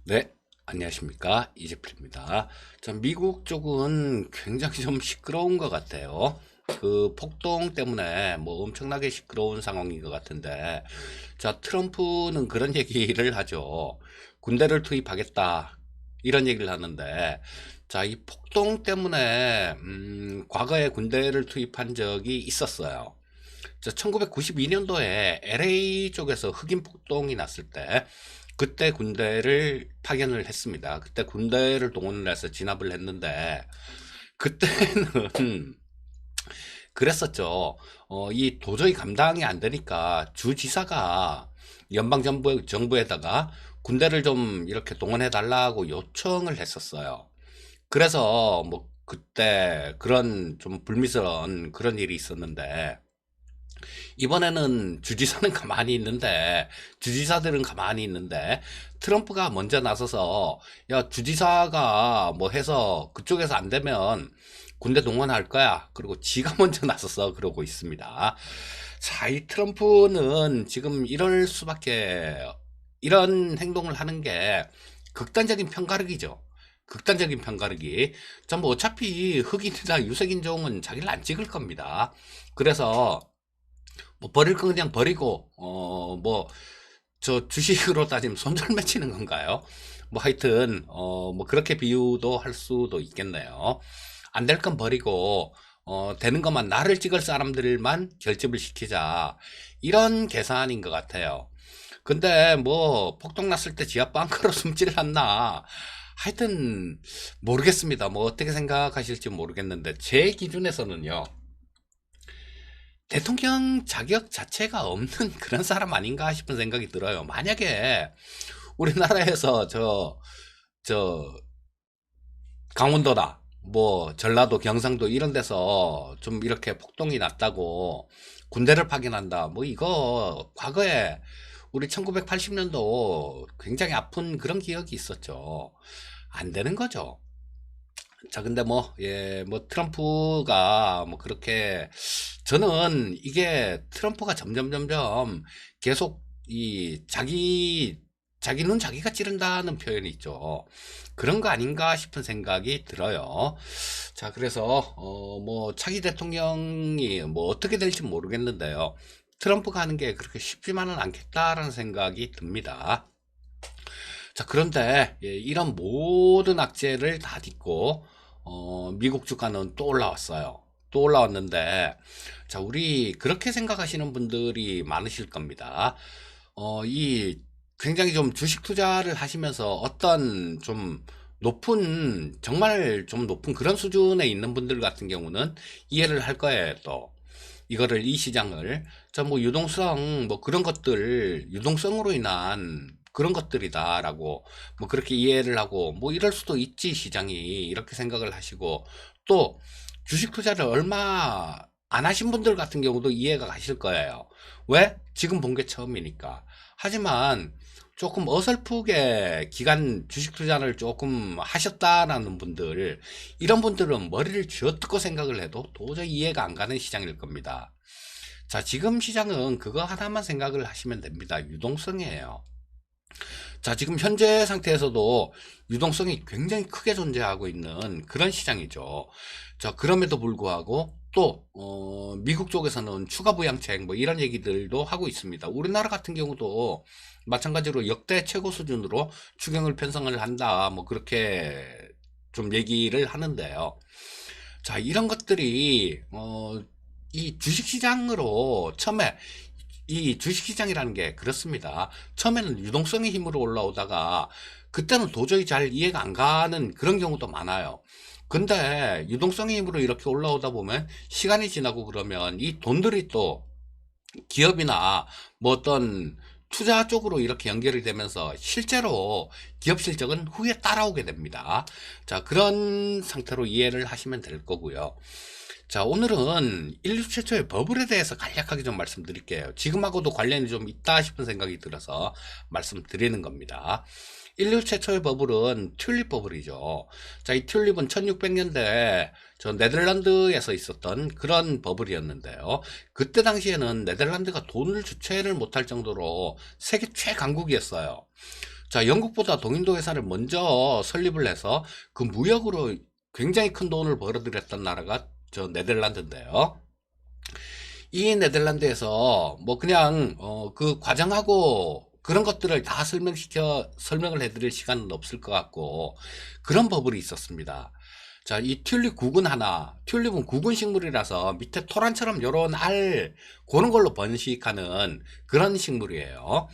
네, 안녕하십니까. 이재필입니다. 자, 미국 쪽은 굉장히 좀 시끄러운 것 같아요. 그 폭동 때문에 뭐 엄청나게 시끄러운 상황인 것 같은데, 자, 트럼프는 그런 얘기를 하죠. 군대를 투입하겠다. 이런 얘기를 하는데, 자, 이 폭동 때문에, 과거에 군대를 투입한 적이 있었어요. 1992년도에 LA 쪽에서 흑인 폭동이 났을 때 그때 군대를 파견을 했습니다. 그때 군대를 동원을 해서 진압을 했는데 그때는 그랬었죠. 이 도저히 감당이 안 되니까 주지사가 정부에다가 군대를 좀 이렇게 동원해 달라고 요청을 했었어요. 그래서 뭐 그때 그런 좀 불미스러운 그런 일이 있었는데 이번에는 주지사는 가만히 있는데, 주지사들은 가만히 있는데, 트럼프가 먼저 나서서, 야, 주지사가 뭐 해서 그쪽에서 안 되면 군대 동원할 거야. 그리고 지가 먼저 나서서 그러고 있습니다. 자, 이 트럼프는 지금 이런 행동을 하는 게 극단적인 편가르기죠. 극단적인 편가르기. 자, 뭐 어차피 흑인이나 유색인종은 자기를 안 찍을 겁니다. 그래서 뭐 버릴 건 그냥 버리고 뭐 저 주식으로 따지면 손절 맺히는 건가요? 뭐 하여튼 뭐 그렇게 비유도 할 수도 있겠네요. 안 될 건 버리고 되는 것만 나를 찍을 사람들만 결집을 시키자 이런 계산인 것 같아요. 근데 뭐 폭동 났을 때 지하 벙커로 숨지를 않나 하여튼 모르겠습니다. 뭐 어떻게 생각하실지 모르겠는데 제 기준에서는요. 대통령 자격 자체가 없는 그런 사람 아닌가 싶은 생각이 들어요. 만약에 우리나라에서 저, 강원도나, 뭐, 전라도, 경상도 이런 데서 좀 이렇게 폭동이 났다고 군대를 파견한다. 뭐, 이거, 과거에 우리 1980년도 굉장히 아픈 그런 기억이 있었죠. 안 되는 거죠. 자, 근데 뭐, 예, 뭐, 트럼프가 뭐, 그렇게, 저는 이게 트럼프가 점점 계속 자기 눈 자기가 찌른다는 표현이 있죠. 그런 거 아닌가 싶은 생각이 들어요. 자, 그래서, 뭐, 차기 대통령이 뭐, 어떻게 될지 모르겠는데요. 트럼프가 하는 게 그렇게 쉽지만은 않겠다라는 생각이 듭니다. 자, 그런데 예, 이런 모든 악재를 다 딛고 미국 주가는 또 올라왔어요. 또 올라왔는데 자, 우리 그렇게 생각하시는 분들이 많으실 겁니다. 이 굉장히 좀 주식 투자를 하시면서 어떤 좀 정말 좀 높은 그런 수준에 있는 분들 같은 경우는 이해를 할 거예요, 또. 이 시장을. 자, 뭐, 뭐, 유동성으로 인한 그런 것들이다라고, 뭐, 그렇게 이해를 하고, 뭐, 이럴 수도 있지, 시장이. 이렇게 생각을 하시고, 또, 주식 투자를 얼마 안 하신 분들 같은 경우도 이해가 가실 거예요. 왜? 지금 본 게 처음이니까. 하지만, 조금 어설프게 주식 투자를 조금 하셨다라는 분들, 이런 분들은 머리를 쥐어뜯고 생각을 해도 도저히 이해가 안 가는 시장일 겁니다. 자, 지금 시장은 그거 하나만 생각을 하시면 됩니다. 유동성이에요. 자, 지금 현재 상태에서도 유동성이 굉장히 크게 존재하고 있는 그런 시장이죠. 자, 그럼에도 불구하고 또 미국 쪽에서는 추가 부양책 뭐 이런 얘기들도 하고 있습니다. 우리나라 같은 경우도 마찬가지로 역대 최고 수준으로 추경을 편성을 한다. 뭐 그렇게 좀 얘기를 하는데요. 자, 이런 것들이 이 주식시장으로 처음에 이 주식시장이라는 게 그렇습니다. 처음에는 유동성의 힘으로 올라오다가 그때는 도저히 잘 이해가 안 가는 그런 경우도 많아요. 근데 유동성의 힘으로 이렇게 올라오다 보면 시간이 지나고 그러면 이 돈들이 또 기업이나 뭐 어떤 투자 쪽으로 이렇게 연결이 되면서 실제로 기업 실적은 후에 따라오게 됩니다. 자, 그런 상태로 이해를 하시면 될 거고요. 자, 오늘은 인류 최초의 버블에 대해서 간략하게 좀 말씀드릴게요. 지금하고도 관련이 좀 있다 싶은 생각이 들어서 말씀드리는 겁니다. 인류 최초의 버블은 튤립 버블이죠. 자, 이 튤립은 1600년대 저 네덜란드에서 있었던 그런 버블이었는데요. 그때 당시에는 네덜란드가 돈을 주체를 못할 정도로 세계 최강국이었어요. 자, 영국보다 동인도 회사를 먼저 설립을 해서 그 무역으로 굉장히 큰 돈을 벌어들였던 나라가 저 네덜란드인데요. 이 네덜란드에서 뭐 그냥 그 과정하고 그런 것들을 다 설명을 해드릴 시간은 없을 것 같고, 그런 버블이 있었습니다. 자, 이 튤립 구근 하나, 튤립은 구근 식물이라서 밑에 토란처럼 요런 그런 걸로 번식하는 그런 식물이에요.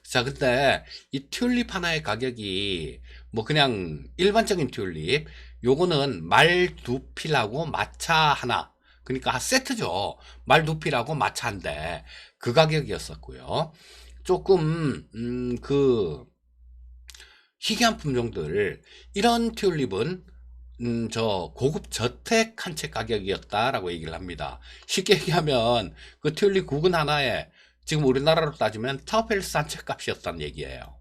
자, 근데 이 튤립 하나의 가격이 뭐 그냥 일반적인 튤립, 요거는 말 두 필하고 마차 하나, 그러니까 세트죠. 말 두 필하고 마차 한 대, 그 가격이었었고요. 조금 희귀한 품종들, 이런 튤립은 저 고급 저택 한 채 가격이었다라고 얘기를 합니다. 쉽게 얘기하면 그 튤립 구근 하나에 지금 우리나라로 따지면 타워팰리스 한 채 값이었다는 얘기예요.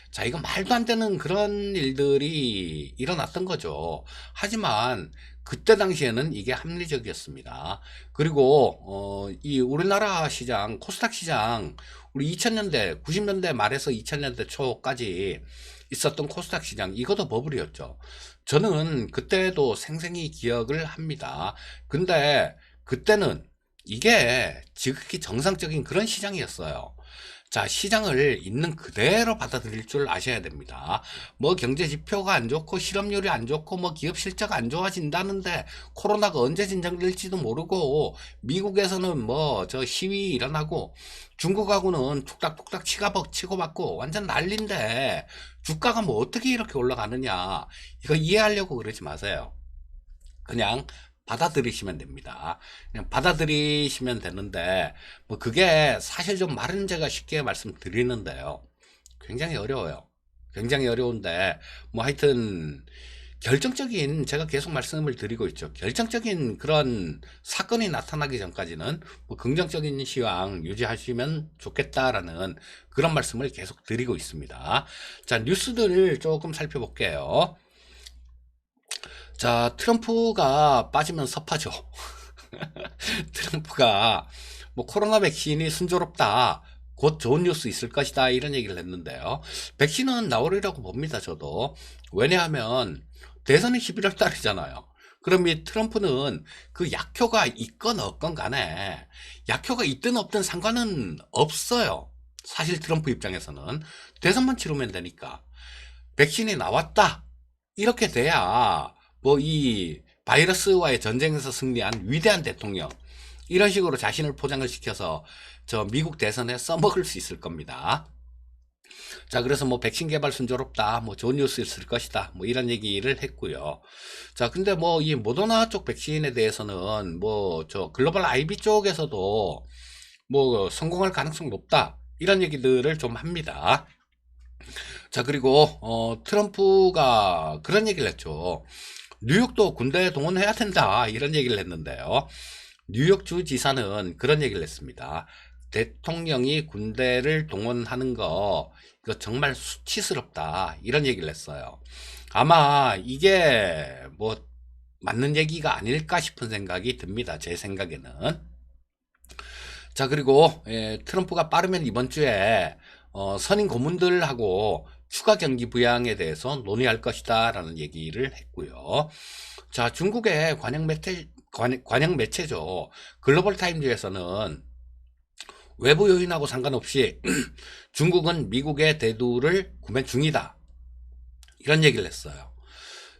자, 이거 말도 안 되는 그런 일들이 일어났던 거죠. 하지만 그때 당시에는 이게 합리적이었습니다. 그리고 이 우리나라 시장, 코스닥 시장, 우리 2000년대, 90년대 말에서 2000년대 초까지 있었던 코스닥 시장, 이것도 버블이었죠. 저는 그때도 생생히 기억을 합니다. 근데 그때는 이게 지극히 정상적인 그런 시장이었어요. 자, 시장을 있는 그대로 받아들일 줄 아셔야 됩니다. 뭐 경제 지표가 안 좋고 실업률이 안 좋고 뭐 기업 실적 안 좋아진다는데 코로나가 언제 진정될지도 모르고, 미국에서는 뭐 저 시위 일어나고 중국하고는 툭닥툭닥 치고받고 완전 난린데 주가가 뭐 어떻게 이렇게 올라가느냐, 이거 이해하려고 그러지 마세요. 그냥 받아들이시면 됩니다. 그냥 받아들이시면 되는데, 뭐 그게 사실 좀 말은 제가 쉽게 말씀드리는데요. 굉장히 어려워요. 굉장히 어려운데, 뭐 하여튼 결정적인, 제가 계속 말씀을 드리고 있죠. 결정적인 그런 사건이 나타나기 전까지는 뭐 긍정적인 시황 유지하시면 좋겠다라는 그런 말씀을 계속 드리고 있습니다. 자, 뉴스들을 조금 살펴볼게요. 자, 트럼프가 빠지면 섭하죠. 트럼프가 뭐 코로나 백신이 순조롭다, 곧 좋은 뉴스 있을 것이다, 이런 얘기를 했는데요. 백신은 나오리라고 봅니다, 저도. 왜냐하면 대선이 11월 달이잖아요. 그럼 이 트럼프는 그 약효가 있건 없건 간에, 약효가 있든 없든 상관은 없어요. 사실 트럼프 입장에서는 대선만 치르면 되니까. 백신이 나왔다, 이렇게 돼야 뭐 이 바이러스와의 전쟁에서 승리한 위대한 대통령, 이런 식으로 자신을 포장을 시켜서 저 미국 대선에 써먹을 수 있을 겁니다. 자, 그래서 뭐 백신 개발 순조롭다, 뭐 좋은 뉴스 있을 것이다, 뭐 이런 얘기를 했고요. 자, 근데 뭐 이 모더나 쪽 백신에 대해서는 뭐 저 글로벌 IB 쪽에서도 뭐 성공할 가능성 높다, 이런 얘기들을 좀 합니다. 자, 그리고 트럼프가 그런 얘기를 했죠. 뉴욕도 군대 동원해야 된다, 이런 얘기를 했는데요. 뉴욕 주지사는 그런 얘기를 했습니다. 대통령이 군대를 동원하는 거, 이거 정말 수치스럽다, 이런 얘기를 했어요. 아마 이게 뭐 맞는 얘기가 아닐까 싶은 생각이 듭니다, 제 생각에는. 자, 그리고 트럼프가 빠르면 이번 주에 선임 고문들하고 추가 경기 부양에 대해서 논의할 것이다 라는 얘기를 했고요. 자, 중국의 관영 매체죠. 글로벌 타임즈에서는 외부 요인하고 상관없이 중국은 미국의 대두를 구매 중이다, 이런 얘기를 했어요.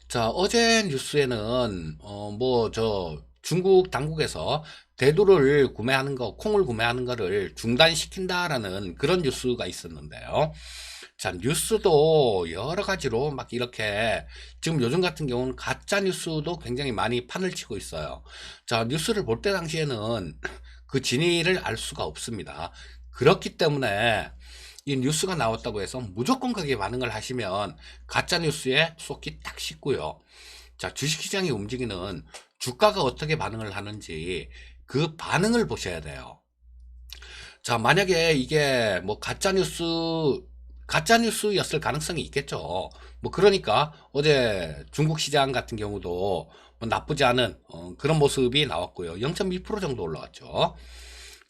자, 어제 뉴스에는 뭐 저 중국 당국에서 대두를 구매하는 거, 콩을 구매하는 거를 중단시킨다라는 그런 뉴스가 있었는데요. 자, 뉴스도 여러 가지로 막 이렇게, 지금 요즘 같은 경우는 가짜 뉴스도 굉장히 많이 판을 치고 있어요. 자, 뉴스를 볼 때 당시에는 그 진위를 알 수가 없습니다. 그렇기 때문에 이 뉴스가 나왔다고 해서 무조건 거기에 반응을 하시면 가짜 뉴스에 속기 딱 쉽고요. 자, 주식시장이 움직이는 주가가 어떻게 반응을 하는지 그 반응을 보셔야 돼요. 자, 만약에 이게 뭐 가짜 뉴스였을 가능성이 있겠죠. 뭐 그러니까 어제 중국 시장 같은 경우도 뭐 나쁘지 않은 그런 모습이 나왔고요. 0.2% 정도 올라왔죠.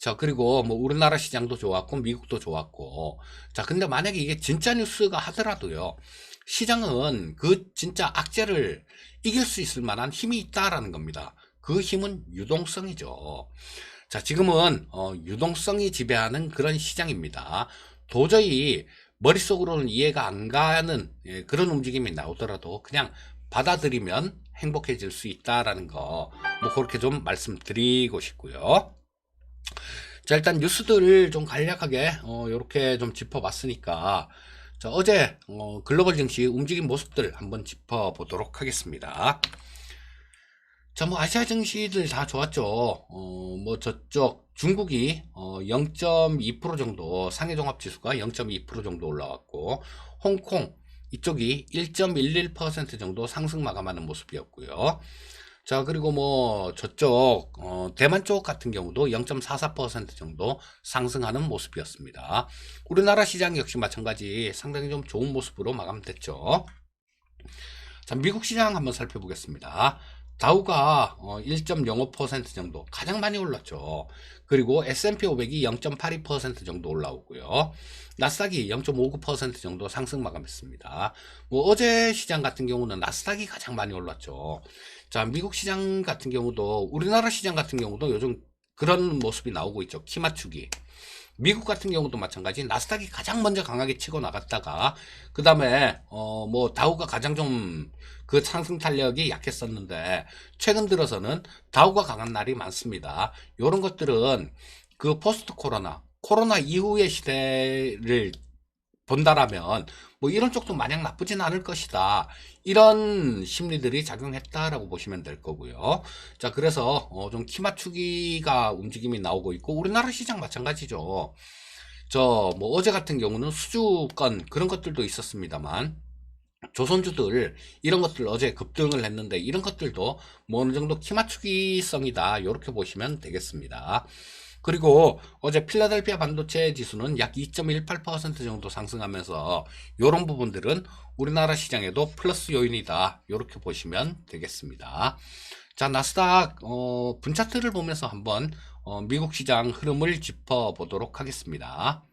자, 그리고 뭐 우리나라 시장도 좋았고 미국도 좋았고. 자, 근데 만약에 이게 진짜 뉴스가 하더라도요. 시장은 그 진짜 악재를 이길 수 있을 만한 힘이 있다라는 겁니다. 그 힘은 유동성이죠. 자, 지금은 유동성이 지배하는 그런 시장입니다. 도저히 머릿속으로는 이해가 안 가는 그런 움직임이 나오더라도 그냥 받아들이면 행복해질 수 있다라는 거, 뭐 그렇게 좀 말씀드리고 싶고요. 자, 일단 뉴스들을 좀 간략하게 이렇게 좀 짚어봤으니까, 자, 어제 글로벌 증시 움직임 모습들 한번 짚어보도록 하겠습니다. 자, 뭐 아시아 증시들 다 좋았죠. 뭐 저쪽 중국이 0.2% 정도, 상해 종합 지수가 0.2% 정도 올라왔고, 홍콩 이쪽이 1.11% 정도 상승 마감하는 모습이었고요. 자, 그리고 뭐 저쪽 대만 쪽 같은 경우도 0.44% 정도 상승하는 모습이었습니다. 우리나라 시장 역시 마찬가지 상당히 좀 좋은 모습으로 마감됐죠. 자, 미국 시장 한번 살펴보겠습니다. 다우가 1.05% 정도 가장 많이 올랐죠. 그리고 S&P 500이 0.82% 정도 올라오고요. 나스닥이 0.59% 정도 상승 마감했습니다. 뭐 어제 시장 같은 경우는 나스닥이 가장 많이 올랐죠. 자, 미국 시장 같은 경우도 우리나라 시장 같은 경우도 요즘 그런 모습이 나오고 있죠. 키 맞추기. 미국 같은 경우도 마찬가지 나스닥이 가장 먼저 강하게 치고 나갔다가 그 다음에 뭐 다우가 가장 좀 그 상승 탄력이 약했었는데 최근 들어서는 다우가 강한 날이 많습니다. 이런 것들은 그 포스트 코로나 이후의 시대를 본다라면 뭐 이런 쪽도 마냥 나쁘진 않을 것이다. 이런 심리들이 작용했다라고 보시면 될 거고요. 자, 그래서 좀 키 맞추기가 움직임이 나오고 있고 우리나라 시장 마찬가지죠. 저 뭐 어제 같은 경우는 수주권 그런 것들도 있었습니다만 조선주들 이런 것들 어제 급등을 했는데 이런 것들도 뭐 어느 정도 키 맞추기성이다 이렇게 보시면 되겠습니다. 그리고 어제 필라델피아 반도체 지수는 약 2.18% 정도 상승하면서 이런 부분들은 우리나라 시장에도 플러스 요인이다 이렇게 보시면 되겠습니다. 자, 나스닥 분 차트를 보면서 한번 미국 시장 흐름을 짚어보도록 하겠습니다.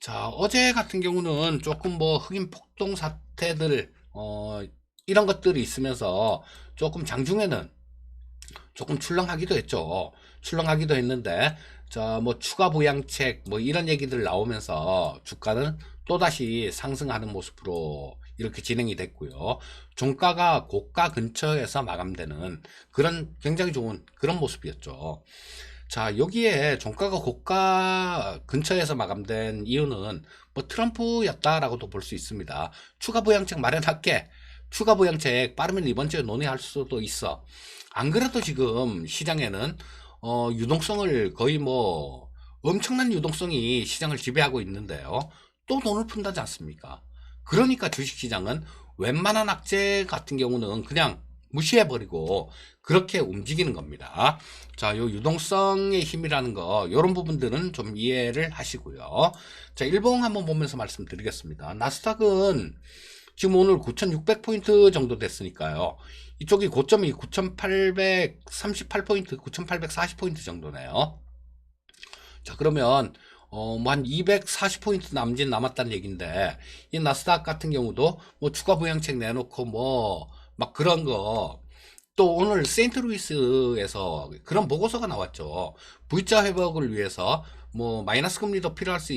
자, 어제 같은 경우는 조금 뭐 흑인 폭동 사태들 이런 것들이 있으면서 조금 장중에는 조금 출렁하기도 했죠. 출렁하기도 했는데 자, 뭐 추가 부양책 뭐 이런 얘기들 나오면서 주가는 또다시 상승하는 모습으로 이렇게 진행이 됐고요. 종가가 고가 근처에서 마감되는 그런 굉장히 좋은 그런 모습이었죠. 자, 여기에 종가가 고가 근처에서 마감된 이유는 뭐 트럼프였다라고도 볼 수 있습니다. 추가 부양책 마련할게. 추가 부양책 빠르면 이번 주에 논의할 수도 있어. 안 그래도 지금 시장에는 유동성을 거의 뭐 엄청난 유동성이 시장을 지배하고 있는데요. 또 돈을 푼다지 않습니까? 그러니까 주식시장은 웬만한 악재 같은 경우는 그냥 무시해버리고 그렇게 움직이는 겁니다. 자, 요 유동성의 힘이라는 거, 요런 부분들은 좀 이해를 하시고요. 자, 일봉 한번 보면서 말씀드리겠습니다. 나스닥은 지금 오늘 9,600포인트 정도 됐으니까요. 이쪽이 고점이 9,838포인트, 9,840포인트 정도네요. 자, 그러면 뭐 한 240포인트 남짓 남았다는 얘기인데 이 나스닥 같은 경우도 뭐 추가 부양책 내놓고 뭐 막 그런 거 또 오늘 세인트루이스에서 그런 보고서가 나왔죠. V자 회복을 위해서 뭐 마이너스 금리도 필요할 수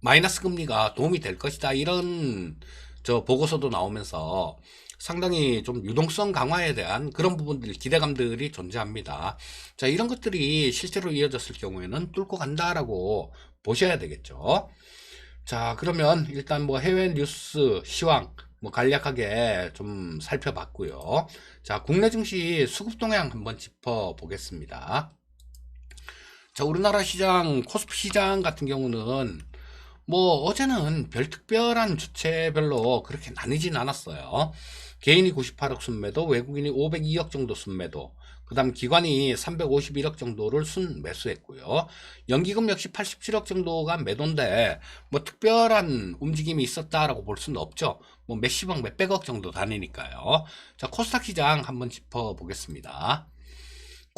마이너스 금리가 도움이 될 것이다. 이런 저 보고서도 나오면서 상당히 좀 유동성 강화에 대한 그런 부분들, 기대감들이 존재합니다. 자, 이런 것들이 실제로 이어졌을 경우에는 뚫고 간다라고 보셔야 되겠죠. 자, 그러면 일단 뭐 해외 뉴스 시황 뭐 간략하게 좀 살펴봤고요. 자, 국내 증시 수급 동향 한번 짚어보겠습니다. 자, 우리나라 시장, 코스피 시장 같은 경우는 뭐 어제는 별 특별한 주체별로 그렇게 나뉘진 않았어요. 개인이 98억 순매도, 외국인이 502억 정도 순매도, 그 다음 기관이 351억 정도를 순매수했고요. 연기금 역시 87억 정도가 매도인데 뭐 특별한 움직임이 있었다라고 볼 수는 없죠. 뭐 몇십억, 몇백억 정도 다니니까요. 자, 코스닥 시장 한번 짚어보겠습니다.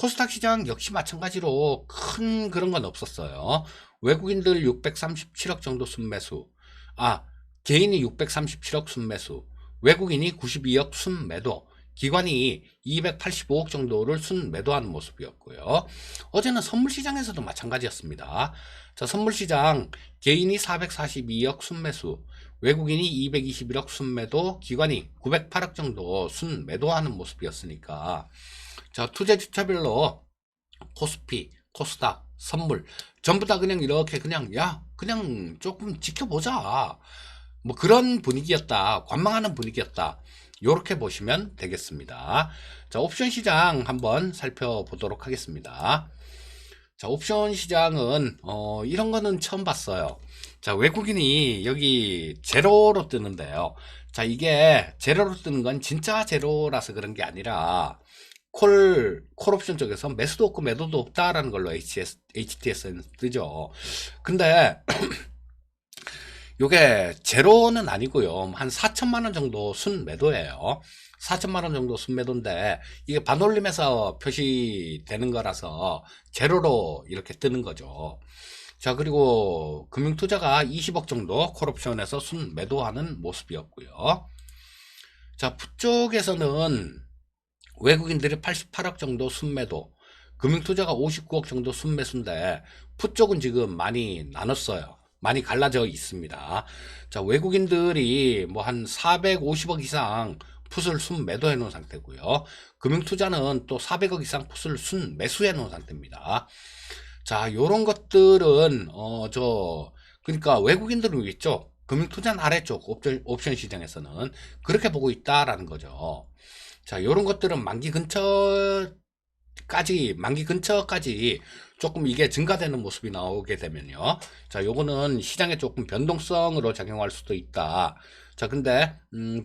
코스닥 시장 역시 마찬가지로 큰 그런 건 없었어요. 외국인들 637억 정도 순매수, 개인이 637억 순매수, 외국인이 92억 순매도, 기관이 285억 정도를 순매도하는 모습이었고요. 어제는 선물시장에서도 마찬가지였습니다. 자, 선물시장 개인이 442억 순매수, 외국인이 221억 순매도, 기관이 908억 정도 순매도하는 모습이었으니까, 자, 투자 주차별로 코스피, 코스닥, 선물 전부 다 그냥 이렇게 그냥 그냥 조금 지켜보자, 뭐 그런 분위기였다, 관망하는 분위기였다, 요렇게 보시면 되겠습니다. 자, 옵션 시장 한번 살펴보도록 하겠습니다. 자, 옵션 시장은 이런 거는 처음 봤어요. 자, 외국인이 여기 제로로 뜨는데요. 자, 이게 제로로 뜨는 건 진짜 제로라서 그런 게 아니라 콜 옵션 쪽에서 매수도 없고 매도도 없다라는 걸로 HTS는 뜨죠. 근데 요게 제로는 아니고요. 한 4천만 원 정도 순매도예요. 4천만 원 정도 순매도인데 이게 반올림에서 표시되는 거라서 제로로 이렇게 뜨는 거죠. 자, 그리고 금융투자가 20억 정도 콜옵션에서 순매도하는 모습이었고요. 자, 풋쪽에서는 외국인들이 88억 정도 순매도, 금융투자가 59억 정도 순매수인데 풋쪽은 지금 많이 나눴어요. 많이 갈라져 있습니다. 자, 외국인들이 뭐 한 450억 이상 풋을 순매도해 놓은 상태고요. 금융투자는 또 400억 이상 풋을 순매수해 놓은 상태입니다. 자, 요런 것들은 그러니까 외국인들은 위쪽, 금융투자는 아래쪽 옵션 시장에서는 그렇게 보고 있다라는 거죠. 자, 요런 것들은 만기 근처까지 조금 이게 증가되는 모습이 나오게 되면요. 자, 요거는 시장에 조금 변동성으로 작용할 수도 있다. 자, 근데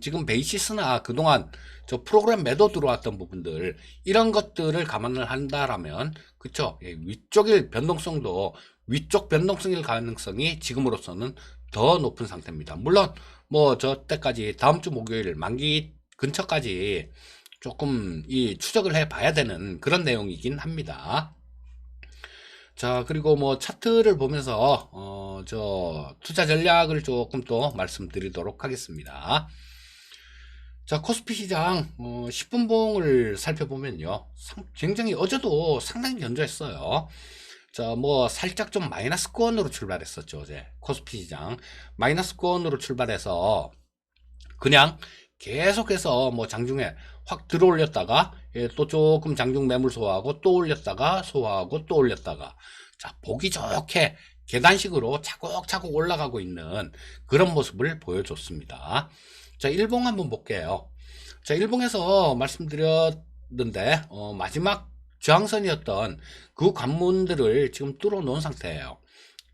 지금 베이시스나 그동안 저 프로그램 매도 들어왔던 부분들, 이런 것들을 감안을 한다라면, 그쵸? 예, 위쪽 변동성일 가능성이 지금으로서는 더 높은 상태입니다. 물론 뭐 저 때까지 다음 주 목요일 만기 근처까지 조금 이 추적을 해 봐야 되는 그런 내용이긴 합니다. 자, 그리고 뭐 차트를 보면서 저 투자 전략을 조금 또 말씀드리도록 하겠습니다. 자, 코스피 시장 10분봉을 살펴보면요, 굉장히 어제도 상당히 견조했어요. 자, 뭐 살짝 좀 마이너스권으로 출발했었죠. 어제 코스피 시장 마이너스권으로 출발해서 그냥 계속해서 뭐 장중에 확 들어올렸다가, 예, 또 조금 장중 매물 소화하고 또 올렸다가 소화하고 또 올렸다가, 자, 보기 좋게 계단식으로 차곡차곡 올라가고 있는 그런 모습을 보여줬습니다. 자, 일봉 한번 볼게요. 자, 일봉에서 말씀드렸는데 마지막 저항선이었던 그 관문들을 지금 뚫어 놓은 상태예요.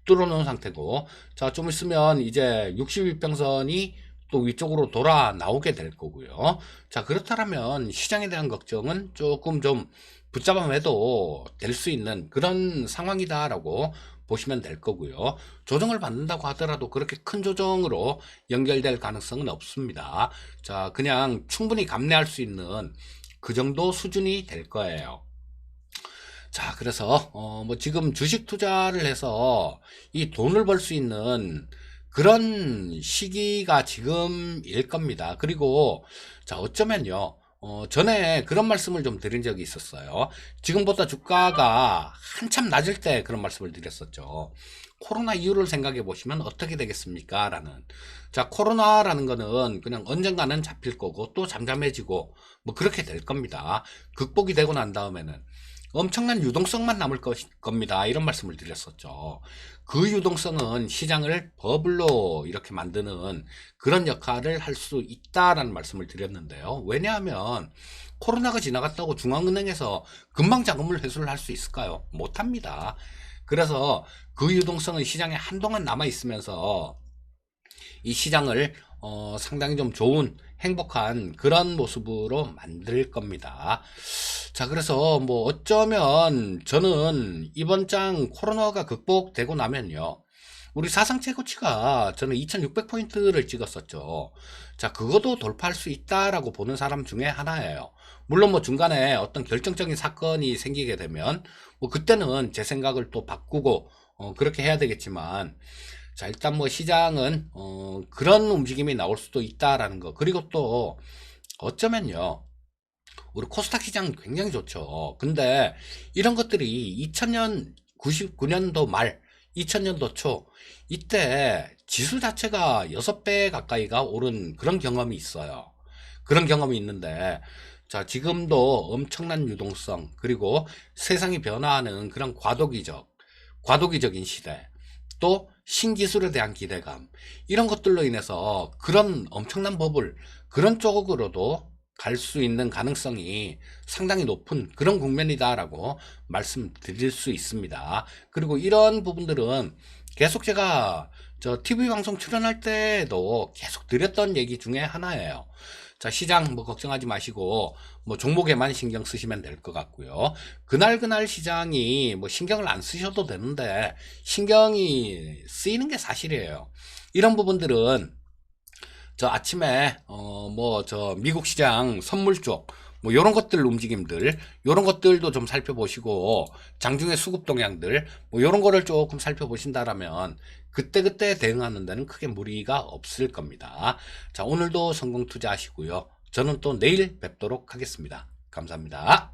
뚫어 놓은 상태고, 자, 좀 있으면 이제 60일평선이 또 위쪽으로 돌아 나오게 될 거고요. 자, 그렇다면 시장에 대한 걱정은 조금 좀 붙잡아 매도 될 수 있는 그런 상황이다라고 보시면 될 거고요. 조정을 받는다고 하더라도 그렇게 큰 조정으로 연결될 가능성은 없습니다. 자, 그냥 충분히 감내할 수 있는 그 정도 수준이 될 거예요. 자, 그래서 뭐 지금 주식 투자를 해서 이 돈을 벌 수 있는 그런 시기가 지금일 겁니다. 그리고 자, 어쩌면요, 전에 그런 말씀을 좀 드린 적이 있었어요. 지금보다 주가가 한참 낮을 때 그런 말씀을 드렸었죠. 코로나 이후를 생각해 보시면 어떻게 되겠습니까? 라는. 자, 코로나라는 거는 그냥 언젠가는 잡힐 거고 또 잠잠해지고 뭐 그렇게 될 겁니다. 극복이 되고 난 다음에는 엄청난 유동성만 남을 겁니다. 이런 말씀을 드렸었죠. 그 유동성은 시장을 버블로 이렇게 만드는 그런 역할을 할 수 있다라는 말씀을 드렸는데요. 왜냐하면 코로나가 지나갔다고 중앙은행에서 금방 자금을 회수를 할 수 있을까요? 못합니다. 그래서 그 유동성은 시장에 한동안 남아 있으면서 이 시장을 상당히 좀 좋은 행복한 그런 모습으로 만들 겁니다. 자, 그래서 뭐 어쩌면 저는 이번 장 코로나가 극복되고 나면요, 우리 사상 최고치가 저는 2600포인트를 찍었었죠. 자, 그것도 돌파할 수 있다라고 보는 사람 중에 하나예요. 물론 뭐 중간에 어떤 결정적인 사건이 생기게 되면 뭐 그때는 제 생각을 또 바꾸고 그렇게 해야 되겠지만, 자, 일단 뭐 시장은 그런 움직임이 나올 수도 있다라는 거. 그리고 또 어쩌면요, 우리 코스닥 시장 굉장히 좋죠. 근데 이런 것들이 2000년 99년도 말 2000년도 초 이때 지수 자체가 6배 가까이가 오른 그런 경험이 있어요. 그런 경험이 있는데, 자, 지금도 엄청난 유동성, 그리고 세상이 변화하는 그런 과도기적인 시대, 또 신기술에 대한 기대감, 이런 것들로 인해서 그런 엄청난 버블, 그런 쪽으로도 갈 수 있는 가능성이 상당히 높은 그런 국면이다라고 말씀드릴 수 있습니다. 그리고 이런 부분들은 계속 제가 저 TV 방송 출연할 때도 계속 드렸던 얘기 중에 하나예요. 자, 시장 뭐 걱정하지 마시고 뭐 종목에만 신경 쓰시면 될 것 같고요. 그날 시장이 뭐 신경을 안 쓰셔도 되는데 신경이 쓰이는 게 사실이에요. 이런 부분들은 저 아침에 뭐 저 미국 시장 선물 쪽 뭐 요런 것들 움직임들, 요런 것들도 좀 살펴보시고, 장중의 수급 동향들 뭐 요런 거를 조금 살펴보신다라면 그때그때 대응하는 데는 크게 무리가 없을 겁니다. 자, 오늘도 성공 투자하시고요. 저는 또 내일 뵙도록 하겠습니다. 감사합니다.